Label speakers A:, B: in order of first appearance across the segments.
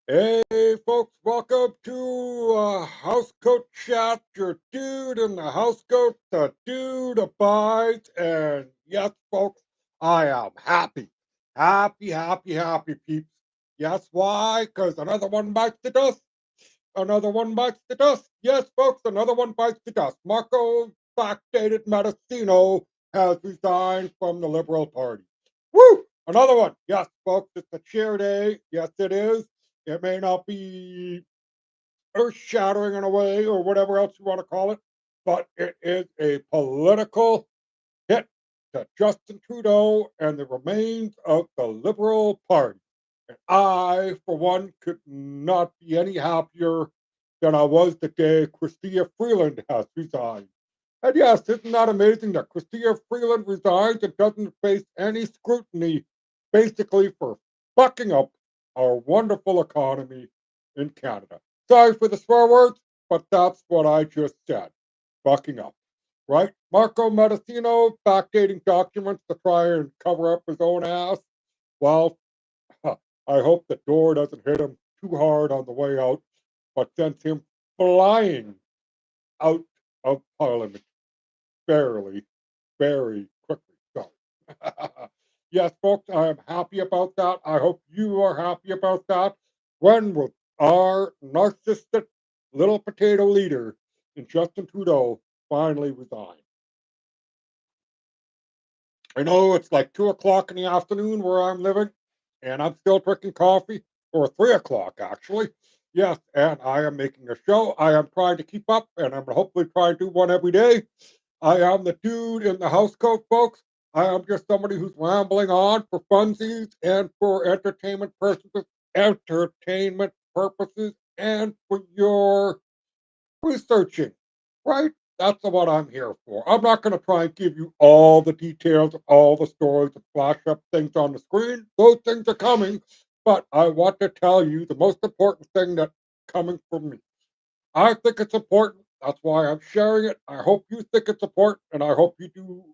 A: Hey, folks, welcome to Housecoat Chat. Your dude in the housecoat, the dude abides. And yes, folks, I am happy. Happy, happy, happy, peeps. Yes, why? Because another one bites the dust. Another one bites the dust. Yes, folks, another one bites the dust. Marco backdated Mendocino has resigned from the Liberal Party. Woo! Another one. Yes, folks, it's a cheer day. Yes, it is. It may not be earth shattering in a way or whatever else you want to call it, but it is a political hit to Justin Trudeau and the remains of the Liberal Party. And I, for one, could not be any happier than I was the day Chrystia Freeland has resigned. And yes, isn't that amazing that Chrystia Freeland resigns and doesn't face any scrutiny basically for fucking up our wonderful economy in Canada? Sorry for the swear words, but that's what I just said. Fucking up. Right? Marco Mendocino backdating documents to try and cover up his own ass. Well, I hope the door doesn't hit him too hard on the way out, but sends him flying out of Parliament fairly, very quickly. So, yes, folks, I am happy about that. I hope you are happy about that. When will our narcissistic little potato leader in Justin Trudeau finally resign? I know it's like 2 o'clock in the afternoon where I'm living, and I'm still drinking coffee, or 3 o'clock actually. Yes, and I am making a show. I am trying to keep up, and I'm hopefully trying to do one every day. I am the dude in the house coat, folks. I am just somebody who's rambling on for funsies and for entertainment purposes, and for your researching, right? That's what I'm here for. I'm not going to try and give you all the details of all the stories and flash up things on the screen. Those things are coming, but I want to tell you the most important thing that's coming from me. I think it's important. That's why I'm sharing it. I hope you think it's important, and I hope you do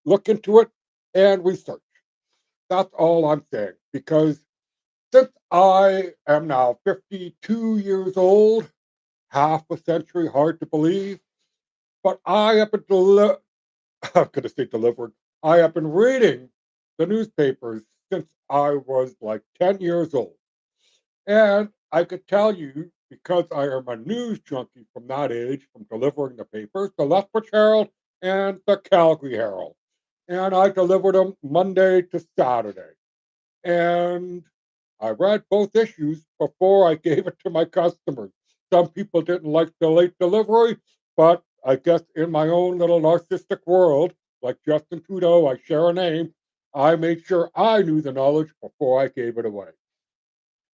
A: look into it and research. That's all I'm saying. Because since I am now 52 years old, half a century, hard to believe, but I have been I'm going to say delivered. I have been reading the newspapers since I was like 10 years old. And I could tell you, because I am a news junkie from that age, from delivering the papers, the Lethbridge Herald and the Calgary Herald. And I delivered them Monday to Saturday. And I read both issues before I gave it to my customers. Some people didn't like the late delivery, but I guess in my own little narcissistic world, like Justin Trudeau, I share a name. I made sure I knew the knowledge before I gave it away.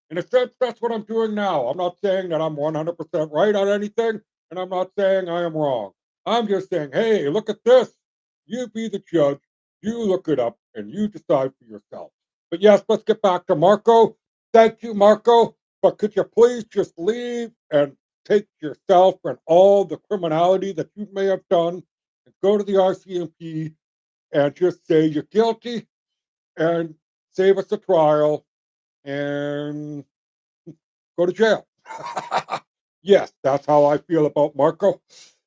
A: In a sense, that's what I'm doing now. I'm not saying that I'm 100% right on anything, and I'm not saying I am wrong. I'm just saying, hey, look at this. You be the judge, you look it up, and you decide for yourself. But yes, let's get back to Marco. Thank you, Marco. But could you please just leave and take yourself and all the criminality that you may have done and go to the RCMP and just say you're guilty and save us a trial and go to jail. Yes, that's how I feel about Marco.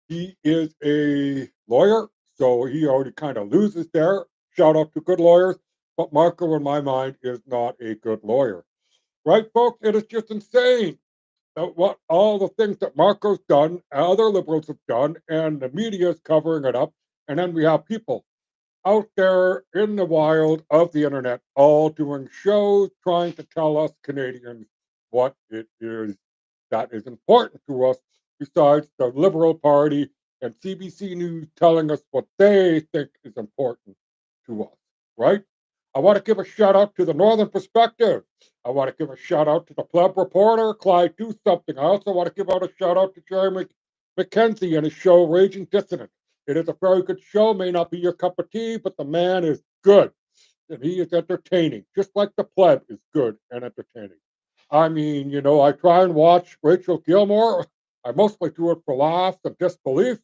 A: He is a lawyer, so he already kind of loses there. Shout out to good lawyers, but Marco, in my mind, is not a good lawyer. Right, folks? It is just insane that what all the things that Marco's done, other liberals have done, and the media is covering it up. And then we have people out there in the wild of the internet all doing shows trying to tell us Canadians what it is that is important to us, besides the Liberal Party and CBC News telling us what they think is important to us, right? I want to give a shout out to the Northern Perspective. I want to give a shout out to the Pleb Reporter, Clyde Do Something. I also want to give out a shout out to Jeremy McKenzie and his show, Raging Dissident. It is a very good show, may not be your cup of tea, but the man is good and he is entertaining, just like the Pleb is good and entertaining. I mean, I try and watch Rachel Gilmore. I mostly do it for laughs and disbelief.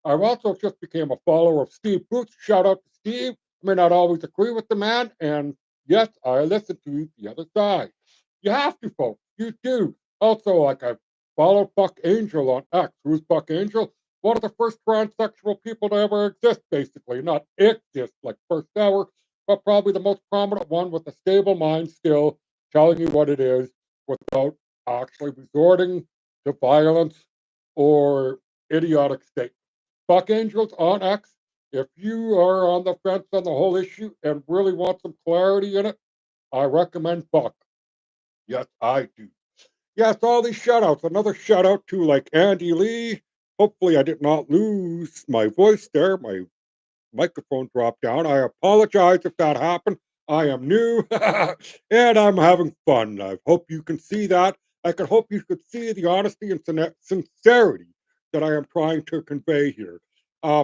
A: I also just became a follower of Steve Boots. Shout out to Steve. I may not always agree with the man, and yes, I listen to the other side. You have to, folks. You do. Also, like I followed Buck Angel on X. Who's Buck Angel? One of the first transsexual people to ever exist, basically. Not exist like first ever, but probably the most prominent one with a stable mind still, telling you what it is without actually resorting to violence or idiotic statements. Buck Angels on X. If you are on the fence on the whole issue and really want some clarity in it, I recommend Buck. Yes, I do. Yes, all these shout outs. Another shout out to like Andy Lee. Hopefully, I did not lose my voice there. My microphone dropped down. I apologize if that happened. I am new and I'm having fun. I hope you can see that. I can hope you could see the honesty and sincerity that I am trying to convey here.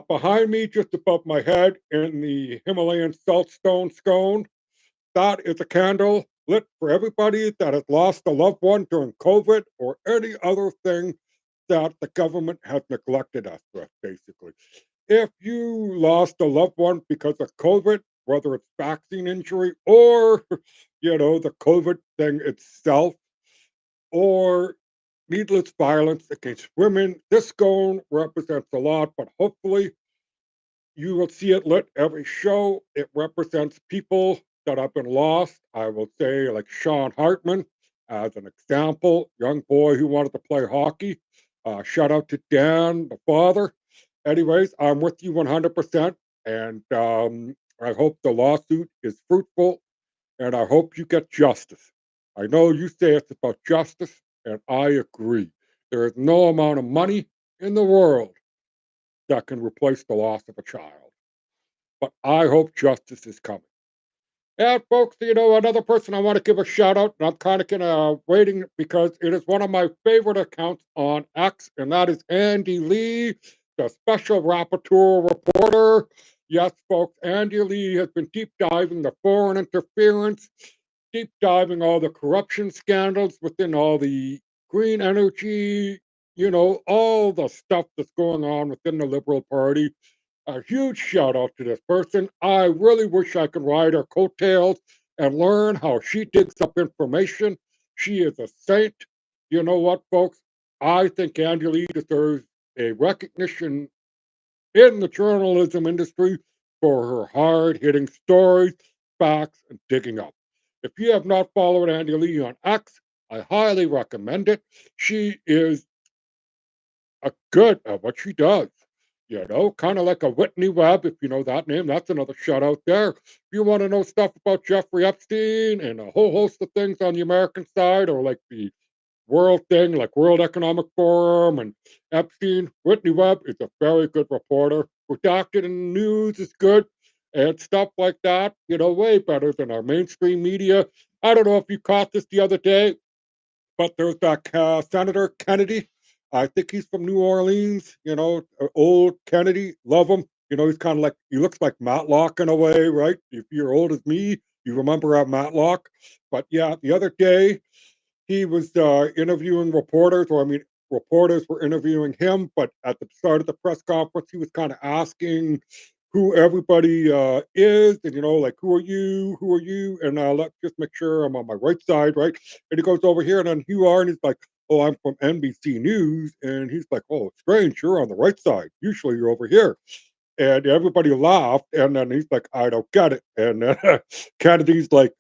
A: Behind me, just above my head, in the Himalayan saltstone scone, that is a candle lit for everybody that has lost a loved one during COVID or any other thing that the government has neglected us with, basically. If you lost a loved one because of COVID, whether it's vaccine injury or, the COVID thing itself, or needless violence against women, this scone represents a lot, but hopefully you will see it lit every show. It represents people that have been lost. I will say, like Sean Hartman, as an example, young boy who wanted to play hockey. Shout out to Dan, the father. Anyways, I'm with you 100%. And I hope the lawsuit is fruitful and I hope you get justice. I know you say it's about justice, and I agree. There is no amount of money in the world that can replace the loss of a child. But I hope justice is coming. And folks, another person I want to give a shout out, and I'm kind of waiting because it is one of my favorite accounts on X, and that is Andy Lee, the special rapporteur reporter. Yes, folks, Andy Lee has been deep diving the foreign interference, deep diving all the corruption scandals within all the green energy, all the stuff that's going on within the Liberal Party. A huge shout out to this person. I really wish I could ride her coattails and learn how she digs up information. She is a saint. You know what, folks? I think Andy Lee deserves a recognition in the journalism industry for her hard hitting stories, facts, and digging up. If you have not followed Andy Lee on X, I highly recommend it. She is good at what she does. Kind of like a Whitney Webb, if you know that name. That's another shout out there. If you want to know stuff about Jeffrey Epstein and a whole host of things on the American side, or like the world thing, like World Economic Forum and Epstein, Whitney Webb is a very good reporter. Redacted in the news is good. And stuff like that, way better than our mainstream media. I don't know if you caught this the other day, but there's that Senator Kennedy. I think he's from New Orleans. Old Kennedy, love him. He's kind of like he looks like Matlock in a way, right? If you're old as me, you remember Matlock. But yeah, the other day he was interviewing reporters, or I mean, reporters were interviewing him. But at the start of the press conference, he was kind of asking who everybody is, and like who are you, and let's just make sure I'm on my right side, right? And he goes over here, and then who are, and he's like, oh, I'm from NBC News, and he's like, oh, strange, you're on the right side. Usually you're over here. And everybody laughed, and then he's like, I don't get it. And Kennedy's like,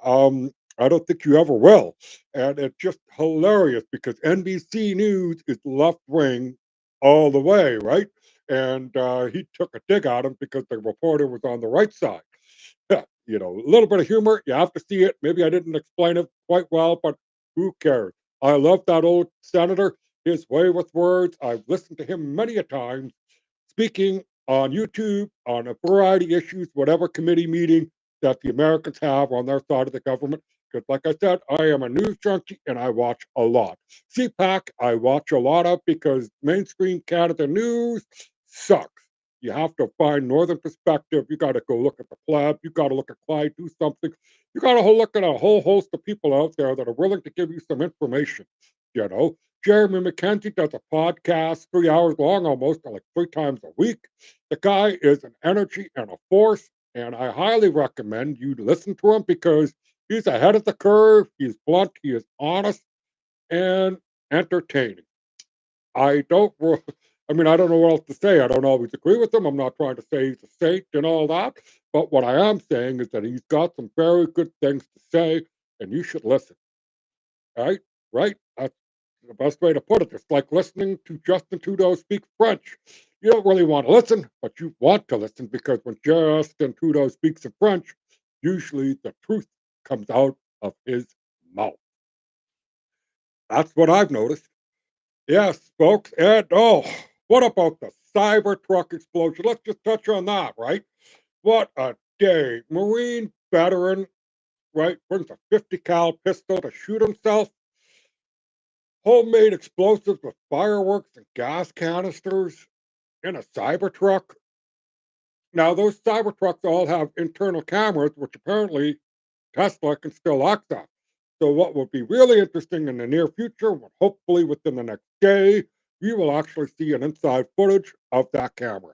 A: I don't think you ever will. And it's just hilarious because NBC News is left wing all the way, right? And he took a dig at him because the reporter was on the right side. Yeah, a little bit of humor. You have to see it. Maybe I didn't explain it quite well, but who cares? I love that old senator, his way with words. I've listened to him many a times speaking on YouTube on a variety of issues, whatever committee meeting that the Americans have on their side of the government. Because, like I said, I am a news junkie and I watch a lot. CPAC, I watch a lot of because mainstream Canada news sucks. You have to find Northern perspective. You got to go look at the pleb. You got to look at Clyde, do something. You got to look at a whole host of people out there that are willing to give you some information. You know, Jeremy McKenzie does a podcast 3 hours long, almost like 3 times a week. The guy is an energy and a force, and I highly recommend you to listen to him because He's ahead of the curve. He's blunt. He is honest and entertaining. I don't. I mean, I don't know what else to say. I don't always agree with him. I'm not trying to say he's a saint and all that. But what I am saying is that he's got some very good things to say, and you should listen. Right? Right? That's the best way to put it. It's like listening to Justin Trudeau speak French. You don't really want to listen, but you want to listen because when Justin Trudeau speaks in French, usually the truth comes out of his mouth. That's what I've noticed. Yes, folks. And what about the Cybertruck explosion? Let's just touch on that, right? What a day. Marine veteran, right, brings a 50 cal pistol to shoot himself. Homemade explosives with fireworks and gas canisters in a Cybertruck. Now, those Cybertrucks all have internal cameras, which apparently Tesla can still access. So, what will be really interesting in the near future, hopefully within the next day, we will actually see an inside footage of that camera,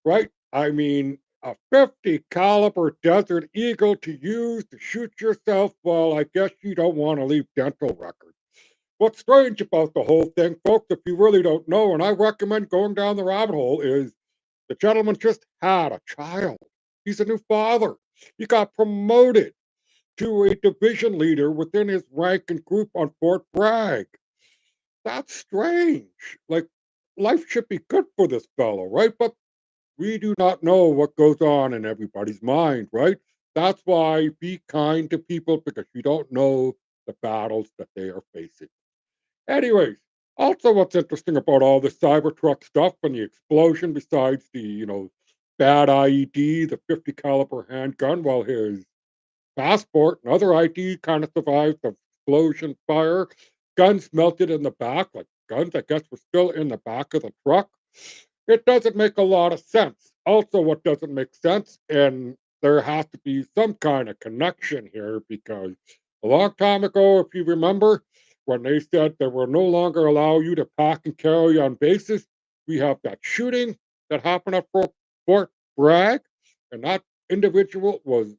A: right? I mean, a 50 caliber Desert Eagle to use to shoot yourself. Well, I guess you don't want to leave dental records. What's strange about the whole thing, folks, if you really don't know, and I recommend going down the rabbit hole, is the gentleman just had a child. He's a new father. He got promoted to a division leader within his rank and group on Fort Bragg. That's strange. Like, life should be good for this fellow, right? But we do not know what goes on in everybody's mind, right? That's why be kind to people because you don't know the battles that they are facing. Anyways, also what's interesting about all the Cybertruck stuff and the explosion, besides the, bad IED, the 50 caliber handgun, while his passport and other ID kind of survived the explosion fire. Guns melted in the back, like guns, I guess, were still in the back of the truck. It doesn't make a lot of sense. Also, what doesn't make sense, and there has to be some kind of connection here because a long time ago, if you remember, when they said they will no longer allow you to pack and carry on bases, we have that shooting that happened at Fort Bragg, and that individual was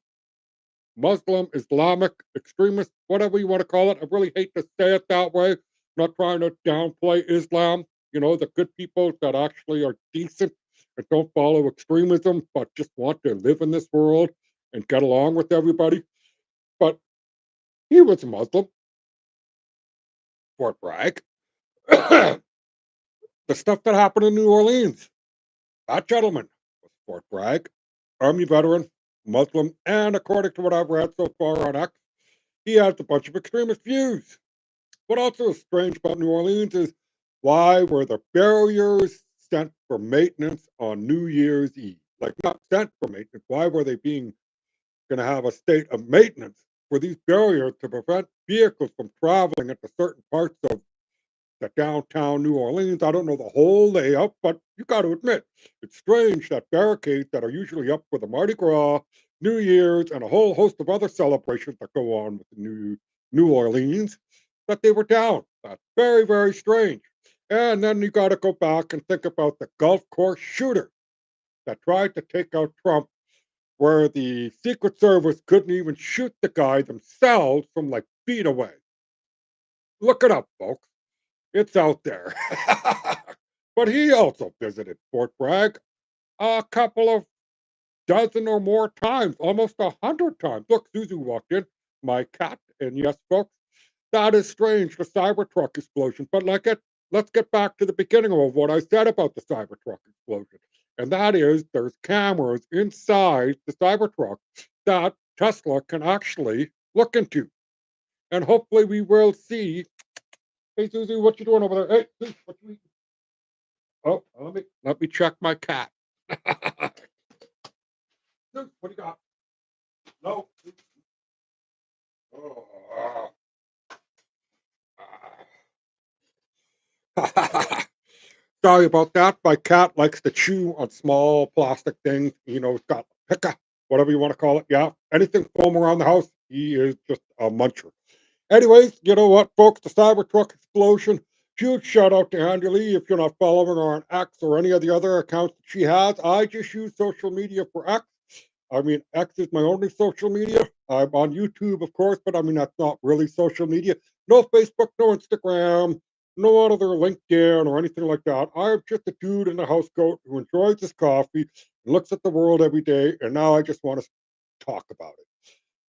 A: Muslim, Islamic, extremist, whatever you want to call it. I really hate to say it that way. I'm not trying to downplay Islam. The good people that actually are decent and don't follow extremism, but just want to live in this world and get along with everybody. But he was a Muslim, Fort Bragg. The stuff that happened in New Orleans, that gentleman was Fort Bragg, Army veteran, Muslim, and according to what I've read so far on X, he has a bunch of extremist views. What also is strange about New Orleans is why were the barriers sent for maintenance on New Year's Eve? Like not sent for maintenance. Why were they being going to have a state of maintenance for these barriers to prevent vehicles from traveling into certain parts of the downtown New Orleans? I don't know the whole layout, but you got to admit it's strange that barricades that are usually up for the Mardi Gras, New Year's, and a whole host of other celebrations that go on with the New Orleans that they were down. That's very, very strange. And then you got to go back and think about the golf course shooter that tried to take out Trump, where the Secret Service couldn't even shoot the guy themselves from like feet away. Look it up, folks. It's out there. But he also visited Fort Bragg a couple of dozen or more times, almost 100 times. Look, Suzu walked in, my cat, and yes, folks, that is strange, the Cybertruck explosion. But let's get back to the beginning of what I said about the Cybertruck explosion. And that is there's cameras inside the Cybertruck that Tesla can actually look into. And hopefully we will see. Hey Susie, what you doing over there? Hey, Susie, what you eating? Oh, let me check my cat. Susie, what do you got? No. Oh, Sorry about that. My cat likes to chew on small plastic things. It's got pica, whatever you want to call it. Yeah, anything foam around the house, he is just a muncher. Anyways, you know what, folks? The Cybertruck explosion. Huge shout out to Andy Lee. If you're not following her on X or any of the other accounts that she has, I just use social media for X. I mean, X is my only social media. I'm on YouTube, of course, but I mean, that's not really social media. No Facebook, no Instagram, no other LinkedIn or anything like that. I'm just a dude in a housecoat who enjoys his coffee and looks at the world every day. And now I just want to talk about it.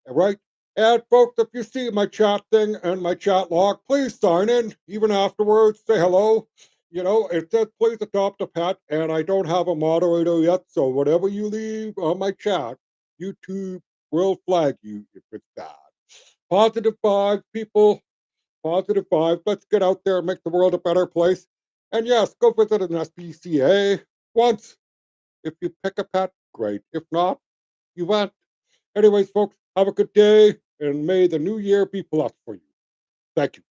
A: All right. And folks, if you see my chat thing and my chat log, please sign in. Even afterwards, say hello. It says please adopt a pet, and I don't have a moderator yet. So whatever you leave on my chat, YouTube will flag you if it's bad. Positive vibes, people. Positive vibes. Let's get out there and make the world a better place. And yes, go visit an SPCA once. If you pick a pet, great. If not, you went. Anyways, folks, have a good day, and may the new year be blessed for you. Thank you.